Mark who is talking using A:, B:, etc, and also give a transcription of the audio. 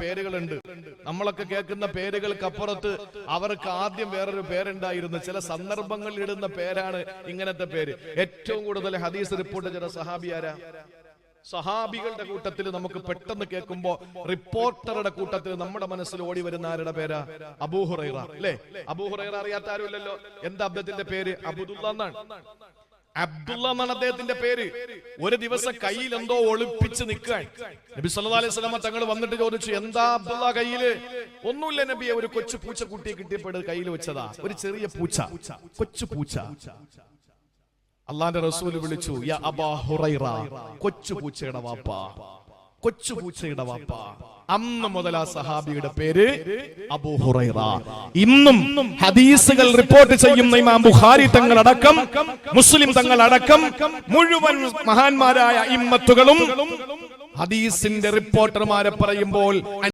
A: പേരുകളുണ്ട്. നമ്മളൊക്കെ കേൾക്കുന്ന പേരുകൾക്കപ്പുറത്ത് അവർക്ക് ആദ്യം വേറൊരു പേരുണ്ടായിരുന്നു. ചില സന്ദർഭങ്ങളിൽ ഇടുന്ന പേരാണ് ഇങ്ങനത്തെ പേര്. ഏറ്റവും കൂടുതൽ ഹദീസ് റിപ്പോർട്ട് ചെയ്ത സഹാബി ആരാ? സഹാബികളുടെ കൂട്ടത്തിൽ നമുക്ക് പെട്ടെന്ന് കേൾക്കുമ്പോ റിപ്പോർട്ടറുടെ കൂട്ടത്തിൽ നമ്മുടെ മനസ്സിൽ ഓടി വരുന്ന ആരുടെ പേരാ? അബൂ ഹുറൈറ അല്ലേ? അബൂ ഹുറൈറ അറിയാത്ത ആരുമില്ലല്ലോ. എന്താ അദ്ദേഹത്തിന്റെ പേര്? അബ്ദുള്ള എന്നാണ്. അബ്ദുള്ള എന്നാണ് അദ്ദേഹത്തിന്റെ പേര്. ഒരു ദിവസം കയ്യിൽ എന്തോ ഒളിപ്പിച്ച് നിൽക്കാൻ നബി സല്ലല്ലാഹു അലൈഹി വസല്ലം തങ്ങൾ വന്നിട്ട് ചോദിച്ചു, എന്താ അബ്ദുള്ള കയ്യില്? ഒന്നുമില്ല നബിയെ, ഒരു കൊച്ചു പൂച്ച കുട്ടിയെ കിട്ടിയപ്പോൾ കയ്യിൽ വെച്ചതാ, ഒരു ചെറിയ പൂച്ച, കൊച്ചു പൂച്ച. അള്ളാന്റെ റസൂല് വിളിച്ചു, യാ അബാ ഹുറൈറ, കൊച്ചു പൂച്ചയുടെ വാപ്പ, കൊച്ചു പൂച്ചയുടെ വാപ്പ. അന്ന് മുതൽ ആ സഹാബിയുടെ പേര് അബൂ ഹുറൈറ. ഇന്നും ഹദീസുകൾ റിപ്പോർട്ട് ചെയ്യുന്ന ഇമാം ബുഖാരി തങ്ങൾ അടക്കം, മുസ്ലിം തങ്ങൾ അടക്കം മുഴുവൻ മഹാന്മാരായ ഇമ്മത്തുകളും ഹദീസിന്റെ റിപ്പോർട്ടർമാരെ പറയുമ്പോൾ